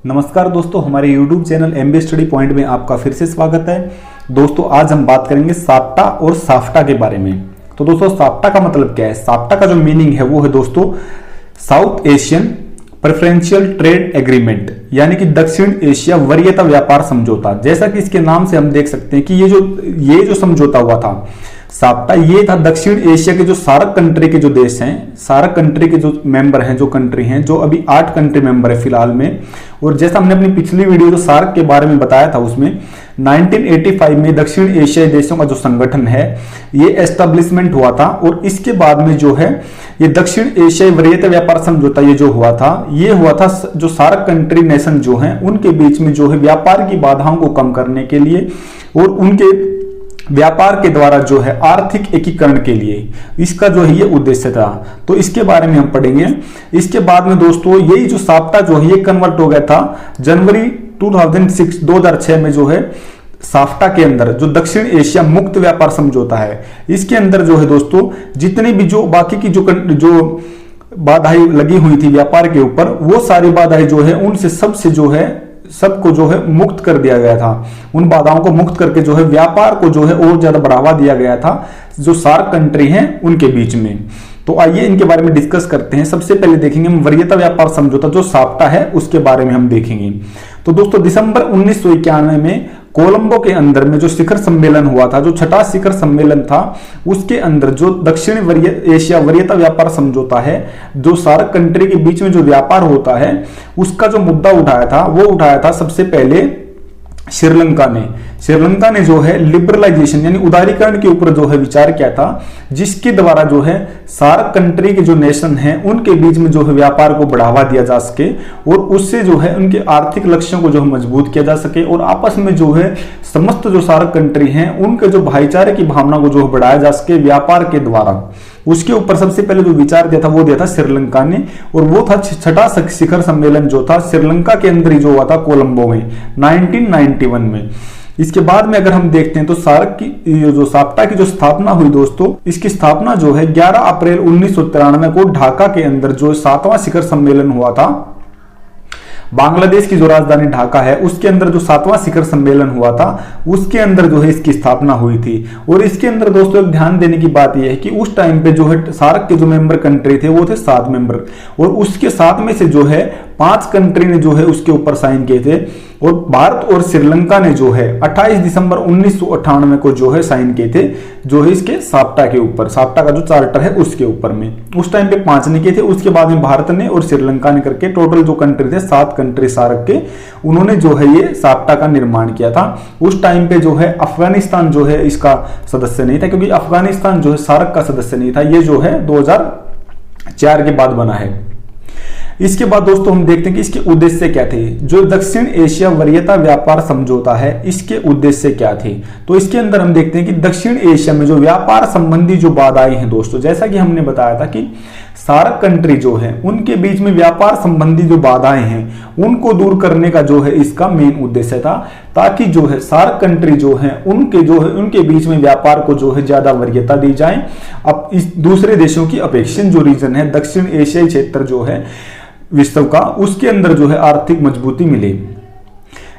नमस्कार दोस्तों, हमारे YouTube channel MB study point में आपका फिर से स्वागत है। दोस्तों आज हम बात करेंगे साप्टा और साफ्टा के बारे में। तो दोस्तों साप्टा का मतलब क्या है? साप्टा का जो मीनिंग है वो है दोस्तों south Asian preferential trade agreement, यानी कि दक्षिण एशिया वरीयता व्यापार समझौता। जैसा कि इसके नाम से हम देख सकते हैं कि ये जो समझौता हुआ था साप्टा, ये था दक्षिण एशिया के जो सार्क कंट्री के जो देश हैं, सार्क कंट्री के जो मेंबर हैं, जो कंट्री हैं, जो अभी 8 कंट्री मेंबर है फिलहाल में। और जैसा हमने अपनी पिछली वीडियो जो सार्क के बारे में बताया था उसमें 1985 में दक्षिण एशियाई देशों का जो संगठन है ये एस्टेब्लिशमेंट हुआ था। और इसके बाद में जो है ये दक्षिण एशियाई वरीयता व्यापार समझौता ये जो हुआ था, ये हुआ था जो सार्क कंट्री नेशन जो हैं उनके बीच में जो है व्यापार की बाधाओं को कम करने के लिए और उनके व्यापार के द्वारा जो है आर्थिक एकीकरण के लिए, इसका जो है ये उद्देश्य था। तो इसके बारे में हम पढ़ेंगे। इसके बाद में दोस्तों यही जो साप्टा जो है ये कन्वर्ट हो गया था जनवरी 2006 में जो है साफ्टा के अंदर जो दक्षिण एशिया मुक्त व्यापार समझौता है, इसके अंदर जो है दोस्तों जितनी भी जो बाकी की जो बाधाएं लगी हुई थी व्यापार के ऊपर, वो सारी बाधाएं जो है उनसे सबको जो है मुक्त कर दिया गया था। उन बाधाओं को मुक्त करके जो है व्यापार को जो है और ज्यादा बढ़ावा दिया गया था जो सार्क कंट्री हैं उनके बीच में। तो आइए इनके बारे में डिस्कस करते हैं। सबसे पहले देखेंगे हम वरीयता व्यापार समझौता जो साप्टा है उसके बारे में हम देखेंगे। तो दोस्तों दिसंबर 1991 में कोलंबो के अंदर में जो शिखर सम्मेलन हुआ था, जो छठा शिखर सम्मेलन था, उसके अंदर जो दक्षिण एशिया वरीयता व्यापार समझौता है, जो सार्क कंट्री के बीच में जो व्यापार होता है, उसका जो मुद्दा उठाया था वो उठाया था सबसे पहले श्रीलंका ने जो है लिबरलाइजेशन यानी उदारीकरण के ऊपर जो है विचार किया था, जिसके द्वारा जो है सार्क कंट्री के जो नेशन हैं उनके बीच में जो है व्यापार को बढ़ावा दिया जा सके और उससे जो है उनके आर्थिक लक्ष्यों को जो है मजबूत किया जा सके और आपस में जो है समस्त जो सार्क कंट्री हैं उनके जो भाईचारे की भावना को जो है बढ़ाया जा सके व्यापार के द्वारा। उसके ऊपर सबसे पहले जो विचार दिया था वो दिया था श्रीलंका ने, और वो था छठा शिखर सम्मेलन जो था श्रीलंका के अंदर ही जो हुआ था कोलंबो में 1991 में। इसके बाद में अगर हम देखते हैं तो सार्क की जो साप्टा की जो स्थापना हुई दोस्तों, इसकी स्थापना जो है 11 अप्रैल 1993 को ढाका के अंदर जो 7वां शिखर सम्मेलन हुआ था, बांग्लादेश की जो राजधानी ढाका है उसके अंदर जो 7वां शिखर सम्मेलन हुआ था उसके अंदर जो है इसकी स्थापना हुई थी। और इसके अंदर दोस्तों एक ध्यान देने की बात यह है कि उस टाइम पे जो है सार्क के जो मेंबर कंट्री थे वो थे 7 मेंबर, और उसके 7 में से जो है 5 कंट्री ने जो है उसके ऊपर साइन किए थे, और भारत और श्रीलंका ने जो है 28 दिसंबर 1998 को जो है साइन किए थे जो है इसके साप्टा के ऊपर, साप्टा का जो चार्टर है उसके ऊपर में। उस टाइम पे 5 ने किए थे, उसके बाद में भारत ने और श्रीलंका ने करके टोटल जो कंट्री थे 7 कंट्री सार्क के, उन्होंने जो है ये साप्टा का निर्माण किया था। उस टाइम पे जो है अफगानिस्तान जो है इसका सदस्य नहीं था, क्योंकि अफगानिस्तान जो है सार्क का सदस्य नहीं था। ये जो है 2004 के बाद बना है। इसके बाद दोस्तों हम देखते हैं कि इसके उद्देश्य क्या थे। जो दक्षिण एशिया वरीयता व्यापार समझौता है इसके उद्देश्य क्या थे, तो इसके अंदर हम देखते हैं कि दक्षिण एशिया में जो व्यापार संबंधी जो बाधाएं हैं दोस्तों, जैसा कि हमने बताया था कि सार्क कंट्री जो है उनके बीच में व्यापार संबंधी जो बाधाएं हैं उनको दूर करने का जो है इसका मेन उद्देश्य था, ताकि जो है सार्क कंट्री जो है उनके बीच में व्यापार को जो है ज्यादा वरीयता दी जाए। अब इस दूसरे देशों की अपेक्षा जो रीजन है दक्षिण एशियाई क्षेत्र जो है विश्व का, उसके अंदर जो है आर्थिक मजबूती मिले।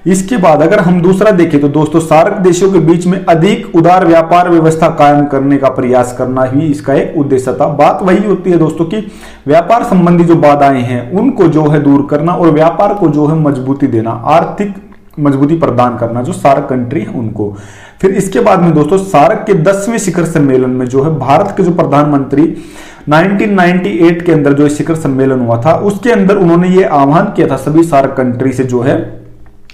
इसके बाद अगर हम दूसरा देखें तो दोस्तों सार्क देशों के बीच में अधिक उदार व्यापार व्यवस्था कायम करने का प्रयास करना ही इसका एक उद्देश्य था। बात वही होती है दोस्तों कि व्यापार संबंधी जो बाधाएं हैं उनको जो है दूर करना और व्यापार को जो है मजबूती देना, आर्थिक मजबूती प्रदान करना जो सार्क कंट्री है उनको। फिर इसके बाद में दोस्तों सार्क के 10वें शिखर सम्मेलन में जो है भारत के जो प्रधानमंत्री 1998 के अंदर जो शिखर सम्मेलन हुआ था उसके अंदर उन्होंने ये आह्वान किया था सभी सार्क कंट्री से जो है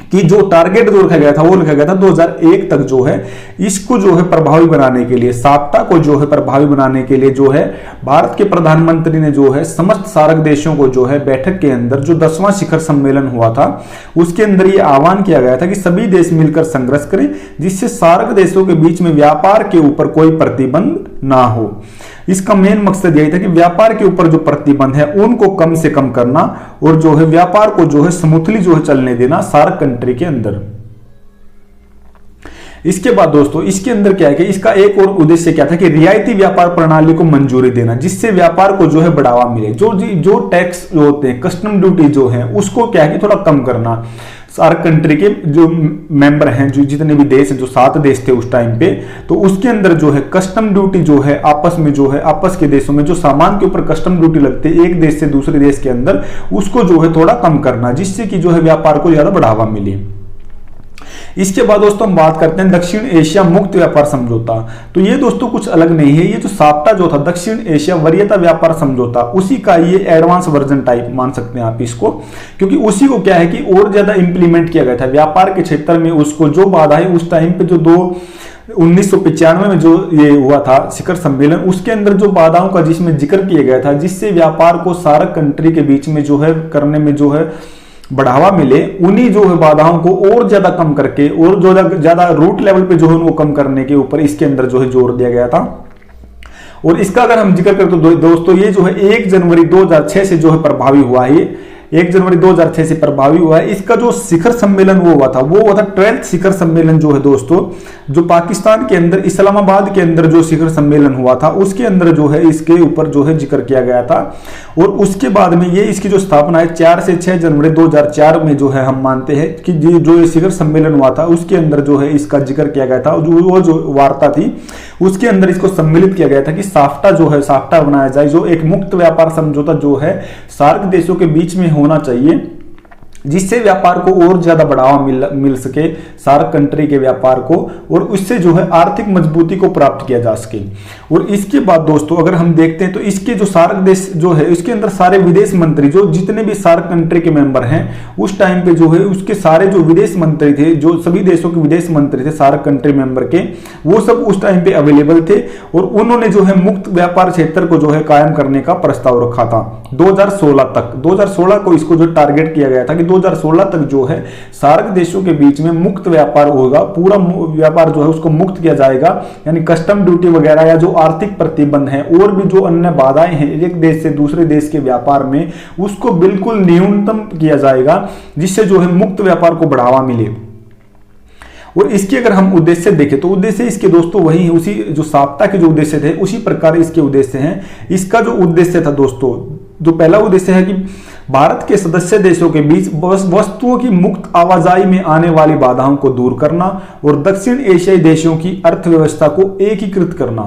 कि जो टारगेट जो रखा गया था वो लिखा गया था 2001 तक जो है इसको जो है प्रभावी बनाने के लिए, साप्टा को जो है प्रभावी बनाने के लिए जो है भारत के प्रधानमंत्री ने जो है समस्त सार्क देशों को जो है बैठक के अंदर जो 10वां शिखर सम्मेलन हुआ था उसके अंदर ये आह्वान किया गया था कि सभी देश मिलकर संघर्ष करें जिससे सार्क देशों के बीच में व्यापार के ऊपर कोई प्रतिबंध ना हो। इसका मेन मकसद यही था कि व्यापार के ऊपर जो प्रतिबंध है उनको कम से कम करना और जो है व्यापार को जो है स्मूथली जो है चलने देना सार्क कंट्री के अंदर। इसके बाद दोस्तों इसके अंदर क्या है कि इसका एक और उद्देश्य क्या था कि रियायती व्यापार प्रणाली को मंजूरी देना, जिससे व्यापार को जो है बढ़ावा मिले। जो टैक्स जो होते हैं, कस्टम ड्यूटी जो है, उसको क्या है कि थोड़ा कम करना। सार्क कंट्री के जो मेंबर हैं, जो जितने भी देश हैं, जो 7 देश थे उस टाइम पे, तो उसके अंदर जो है कस्टम ड्यूटी जो है आपस में जो है, आपस के देशों में जो सामान के ऊपर कस्टम ड्यूटी लगती है एक देश से दूसरे देश के अंदर, उसको जो है थोड़ा कम करना, जिससे कि जो है व्यापार को ज्यादा बढ़ावा मिले। इसके बाद दोस्तों हम बात करते हैं दक्षिण एशिया मुक्त व्यापार समझौता। तो ये दोस्तों कुछ अलग नहीं है, ये जो साफ्टा जो था, दक्षिण एशिया वरीयता व्यापार समझौता, उसी का ये एडवांस वर्जन टाइप मान सकते हैं आप इसको, क्योंकि उसी को क्या है कि और ज्यादा इंप्लीमेंट किया गया था व्यापार के क्षेत्र में। उसको जो बाधाएं उस टाइम पे जो 1995 में जो ये हुआ था शिखर सम्मेलन, उसके अंदर जो बाधाओं का जिसमें जिक्र किया गया था, जिससे व्यापार को सार्क कंट्री के बीच में जो है करने में जो है बढ़ावा मिले, उन्हीं जो है बाधाओं को और ज्यादा कम करके और जो ज्यादा रूट लेवल पे जो है उनको कम करने के ऊपर इसके अंदर जो है जोर दिया गया था। और इसका अगर हम जिक्र करें तो दोस्तों ये जो है 1 जनवरी 2006 से जो है प्रभावी हुआ है। 1 जनवरी 2006 से प्रभावी हुआ है। इसका जो शिखर सम्मेलन वो हुआ था 12th शिखर सम्मेलन जो है दोस्तों, जो पाकिस्तान के अंदर इस्लामाबाद के अंदर जो शिखर सम्मेलन हुआ था, उसके अंदर जो है इसके ऊपर जो है जिक्र किया गया था। और उसके बाद में ये इसकी जो स्थापना है 4 से 6 जनवरी 2004 में जो है हम मानते हैं कि जो ये शिखर सम्मेलन हुआ था उसके अंदर जो है इसका जिक्र किया गया था। जो वार्ता थी उसके अंदर इसको सम्मिलित किया गया था कि साफ्टा जो है, साफ्टा बनाया जाए, जो एक मुक्त व्यापार समझौता जो है सार्क देशों के बीच में होना चाहिए, जिससे व्यापार को और ज्यादा बढ़ावा मिल सके, सार्क कंट्री के व्यापार को, और उससे जो है आर्थिक मजबूती को प्राप्त किया जा सके। और इसके बाद दोस्तों अगर हम देखते हैं तो इसके जो सार्क देश जो है इसके अंदर सारे विदेश मंत्री, जो जितने भी सार्क कंट्री के मेंबर हैं उस टाइम पे जो है उसके सारे जो विदेश मंत्री थे, जो सभी देशों के विदेश मंत्री थे सार्क कंट्री मेंबर के, वो सब उस टाइम पे अवेलेबल थे। और उन्होंने जो है मुक्त व्यापार क्षेत्र को जो है कायम करने का प्रस्ताव रखा था 2016 तक। 2016 को इसको जो टारगेट किया गया था कि 2016 तक जो है सार्क देशों के बीच में मुक्त व्यापार होगा, पूरा व्यापार जो है उसको मुक्त किया जाएगा, यानी कस्टम ड्यूटी वगैरह या जो आर्थिक प्रतिबंध हैं और भी जो अन्य बाधाएं हैं एक देश से दूसरे देश के व्यापार में, उसको बिल्कुल न्यूनतम किया जाएगा, जिससे जो है मुक्त व्यापार को बढ़ावा मिले। और इसके अगर हम उद्देश्य देखें तो उद्देश्य इसके दोस्तों वही है, उसी जो साफ्टा के जो उद्देश्य थे उसी प्रकार इसके उद्देश्य हैं। इसका जो उद्देश्य था दोस्तों, जो पहला उद्देश्य है कि भारत के सदस्य देशों के बीच वस्तुओं की मुक्त आवाजाही में आने वाली बाधाओं को दूर करना और दक्षिण एशियाई देशों की अर्थव्यवस्था को एकीकृत करना।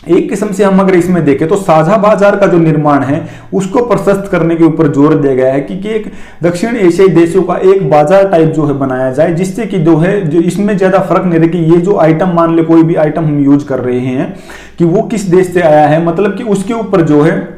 एक किस्म से हम अगर इसमें देखें तो साझा बाजार का जो निर्माण है उसको प्रशस्त करने के ऊपर जोर दिया गया है कि एक दक्षिण एशियाई देशों का एक बाजार टाइप जो है बनाया जाए, जिससे कि जो है जो इसमें ज्यादा फर्क नहीं रहे कि ये जो आइटम, मान ले कोई भी आइटम हम यूज कर रहे हैं कि वो किस देश से आया है, मतलब कि उसके ऊपर जो है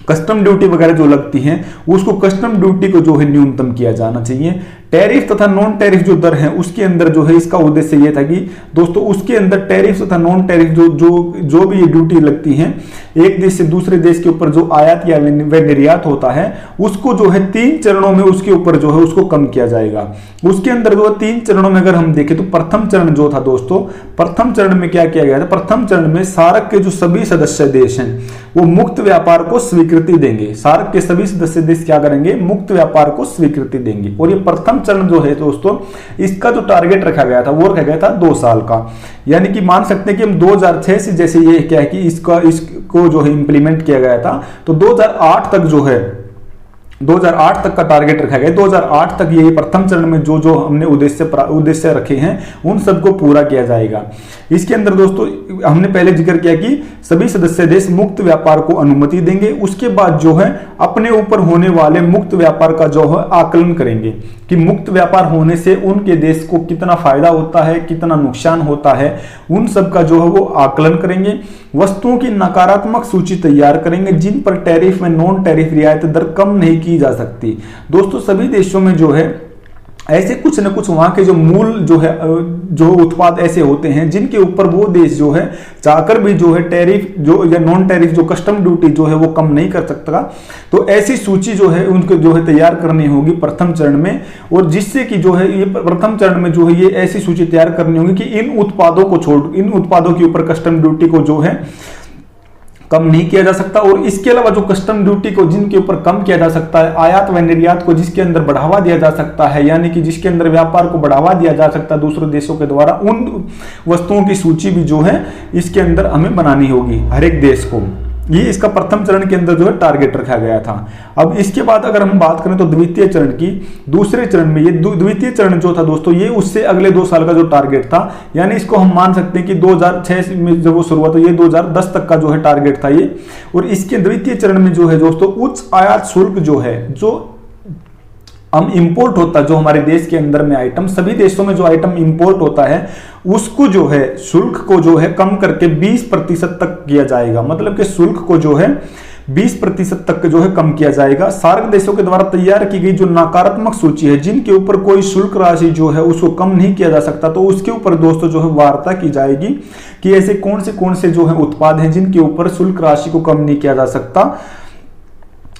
कस्टम ड्यूटी वगैरह जो लगती हैं उसको कस्टम ड्यूटी को जो है न्यूनतम किया जाना चाहिए। टैरिफ तथा नॉन टैरिफ जो दर है उसके अंदर जो है इसका उद्देश्य ये था कि दोस्तों उसके अंदर टैरिफ तथा नॉन टैरिफ जो भी ये ड्यूटी लगती हैं एक देश से दूसरे देश के ऊपर जो आयात या निर्यात होता है उसको जो है 3 चरणों में उसके ऊपर जो है उसको कम किया जाएगा। उसके अंदर जो 3 चरणों में अगर हम देखें तो प्रथम चरण जो था दोस्तों, प्रथम चरण में क्या किया गया था, प्रथम चरण में सार्क के जो सभी सदस्य देश हैं वो मुक्त व्यापार को स्वीकृति देंगे। सार्क के सभी सदस्य देश क्या करेंगे, मुक्त व्यापार को स्वीकृति देंगे। और ये प्रथम चरण जो है दोस्तों, इसका जो टारगेट रखा गया था वो रखा गया था 2 साल का, यानी कि मान सकते हैं कि हम 2006 से जैसे ये क्या है कि इसको जो है इंप्लीमेंट किया गया था, तो 2008 तक जो है 2008 तक का टारगेट रखा गया। 2008 तक ये प्रथम चरण में जो हमने उद्देश्य रखे हैं उन सबको पूरा किया जाएगा। इसके अंदर दोस्तों हमने पहले जिक्र किया कि सभी सदस्य देश मुक्त व्यापार को अनुमति देंगे, उसके बाद जो है अपने ऊपर होने वाले मुक्त व्यापार का जो है आकलन करेंगे कि मुक्त व्यापार होने से उनके देश को कितना फायदा होता है, कितना नुकसान होता है, उन सब का जो है वो आकलन करेंगे। वस्तुओं की नकारात्मक सूची तैयार करेंगे जिन पर टैरिफ में नॉन टैरिफ रियायत दर कम नहीं की जा सकती। दोस्तों सभी देशों में जो है ऐसे कुछ न कुछ वहां के जो मूल जो है जो उत्पाद ऐसे होते हैं जिनके ऊपर वो देश जो है चाहकर भी जो है टैरिफ जो या नॉन टैरिफ जो कस्टम ड्यूटी जो है वो कम नहीं कर सकता। तो ऐसी सूची जो है उनको जो है तैयार करनी होगी प्रथम चरण में, और जिससे कि जो है ये प्रथम चरण में जो है ये ऐसी सूची तैयार करनी होगी कि इन उत्पादों को छोड़, इन उत्पादों के ऊपर कस्टम ड्यूटी को जो है कम नहीं किया जा सकता। और इसके अलावा जो कस्टम ड्यूटी को जिनके ऊपर कम किया जा सकता है, आयात व निर्यात को जिसके अंदर बढ़ावा दिया जा सकता है, यानी कि जिसके अंदर व्यापार को बढ़ावा दिया जा सकता है दूसरे देशों के द्वारा, उन वस्तुओं की सूची भी जो है इसके अंदर हमें बनानी होगी हर एक देश को। ये इसका प्रथम चरण के अंदर जो है टारगेट रखा गया था। अब इसके बाद अगर हम बात करें तो द्वितीय चरण की, दूसरे चरण में ये द्वितीय चरण जो था दोस्तों, ये उससे अगले 2 साल का जो टारगेट था, यानी इसको हम मान सकते हैं कि 2006 में जब वो शुरुआत हुई, ये 2010 तक का जो है टारगेट था ये। और इसके द्वितीय चरण में जो है दोस्तों, उच्च आयात शुल्क जो है, जो हम इंपोर्ट होता है, जो हमारे देश के अंदर में आइटम, सभी देशों में जो आइटम इंपोर्ट होता है उसको जो है शुल्क को जो है कम करके 20% तक किया जाएगा। मतलब कि शुल्क को जो है 20% तक जो है कम किया जाएगा। सार्क देशों के द्वारा तैयार की गई जो नकारात्मक सूची है, जिनके ऊपर कोई शुल्क राशि जो है उसको कम नहीं किया जा सकता, तो उसके ऊपर दोस्तों जो है वार्ता की जाएगी कि ऐसे कौन से जो है उत्पाद हैं जिनके ऊपर शुल्क राशि को कम नहीं किया जा सकता।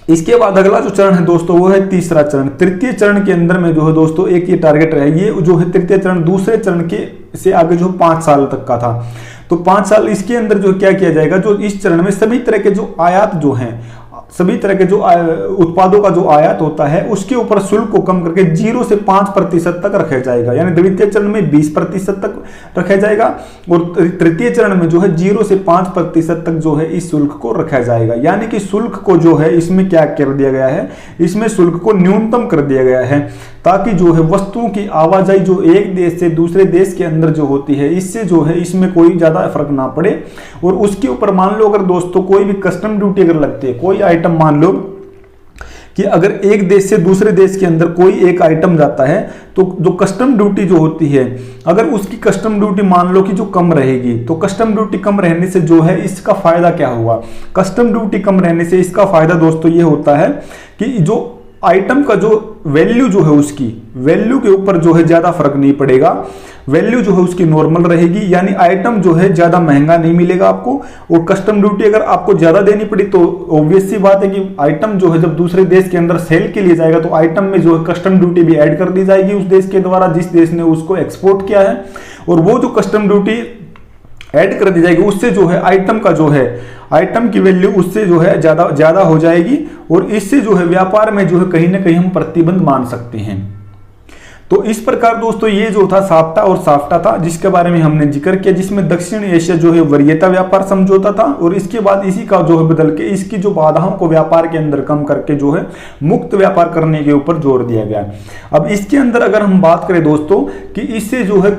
इसके बाद अगला जो चरण है दोस्तों वो है तीसरा चरण। तृतीय चरण के अंदर में जो है दोस्तों एक ये टारगेट रहे, ये जो है तृतीय चरण दूसरे चरण के से आगे जो 5 साल तक का था, तो 5 साल इसके अंदर जो क्या किया जाएगा, जो इस चरण में सभी तरह के जो आयात जो हैं, सभी तरह के जो उत्पादों का जो आयात होता है उसके ऊपर शुल्क को कम करके 0 से 5% तक रखा जाएगा। यानी द्वितीय चरण में 20% तक रखा जाएगा और तृतीय चरण में जो है 0 से 5% तक जो है इस शुल्क को रखा जाएगा। यानी कि शुल्क को जो है इसमें क्या कर दिया गया है, इसमें शुल्क को न्यूनतम कर दिया गया है, ताकि जो है वस्तुओं की आवाजाही जो एक देश से दूसरे देश के अंदर जो होती है, इससे जो है इसमें कोई ज्यादा फर्क ना पड़े। और उसके ऊपर मान लो अगर दोस्तों कोई भी कस्टम ड्यूटी अगर लगती है, कोई आइटम मान लो कि अगर एक देश से दूसरे देश के अंदर कोई एक आइटम जाता है, तो जो कस्टम ड्यूटी जो होती है, अगर उसकी कस्टम ड्यूटी मान लो कि जो कम रहेगी, तो कस्टम ड्यूटी कम रहने से जो है इसका फायदा क्या हुआ, कस्टम ड्यूटी कम रहने से इसका फायदा दोस्तों ये होता है कि जो आइटम का जो वैल्यू जो है, उसकी वैल्यू के ऊपर जो है ज्यादा फर्क नहीं पड़ेगा, वैल्यू जो है उसकी नॉर्मल रहेगी। यानी आइटम जो है ज्यादा महंगा नहीं मिलेगा आपको। और कस्टम ड्यूटी अगर आपको ज्यादा देनी पड़ी तो ऑब्वियस सी बात है कि आइटम जो है जब दूसरे देश के अंदर सेल के लिए जाएगा, तो आइटम में जो है कस्टम ड्यूटी भी ऐड कर दी जाएगी उस देश के द्वारा, जिस देश ने उसको एक्सपोर्ट किया है। और वो जो कस्टम ड्यूटी ऐड कर दी जाएगी, उससे जो है आइटम का जो है, आइटम की वैल्यू उससे जो है ज्यादा हो जाएगी। और इससे जो है व्यापार में जो है कहीं ना कहीं हम प्रतिबंध मान सकते हैं। तो इस प्रकार दोस्तों ये जो था साफ्टा और साफ्टा था, जिसके बारे में हमने जिक्र किया, जिसमें दक्षिण एशिया जो है वरीयता व्यापार समझौता था। और इसके बाद इसी का जो है बदल के इसकी जो बाधाओं को व्यापार के अंदर कम करके जो है मुक्त व्यापार करने के ऊपर जोर दिया गया। अब इसके अंदर अगर हम बात करें दोस्तों कि इससे जो है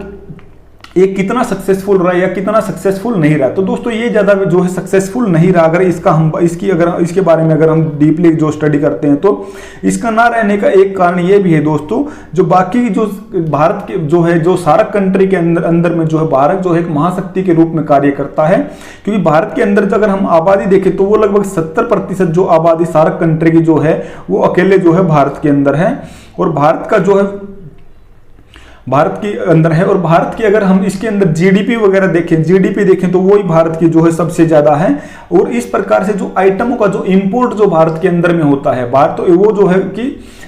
ये कितना सक्सेसफुल रहा या कितना सक्सेसफुल नहीं रहा, तो दोस्तों ये ज्यादा जो है सक्सेसफुल नहीं रहा। अगर इसके बारे में अगर हम डीपली जो स्टडी करते हैं, तो इसका ना रहने का एक कारण ये भी है दोस्तों, जो बाकी जो भारत के जो है जो सार्क कंट्री के अंदर में जो है भारत जो है एक महाशक्ति के रूप में कार्य करता है। क्योंकि भारत के अंदर अगर हम आबादी देखें तो वो लगभग 70% जो आबादी सार्क कंट्री की जो है वो अकेले जो है भारत के अंदर है। और भारत का जो है भारत के अंदर है। और भारत की अगर हम इसके अंदर जीडीपी वगैरह देखें, जीडीपी देखें तो वो ही भारत की जो है सबसे ज्यादा है। और इस प्रकार से जो आइटमों का जो इंपोर्ट जो भारत के अंदर में होता है, भारत तो वो जो है कि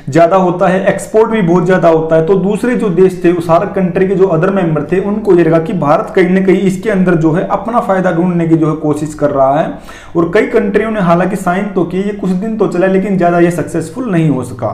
ज्यादा होता है, एक्सपोर्ट भी बहुत ज्यादा होता है। तो दूसरे जो देश थे, सार्क कंट्री के जो अदर मेंबर थे, उनको ये लगा कि भारत कहीं ना कहीं इसके अंदर जो है अपना फायदा ढूंढने की जो है कोशिश कर रहा है। और कई कंट्रियों ने हालांकि साइन तो की, ये कुछ दिन तो चला, लेकिन ज्यादा ये सक्सेसफुल नहीं हो सका।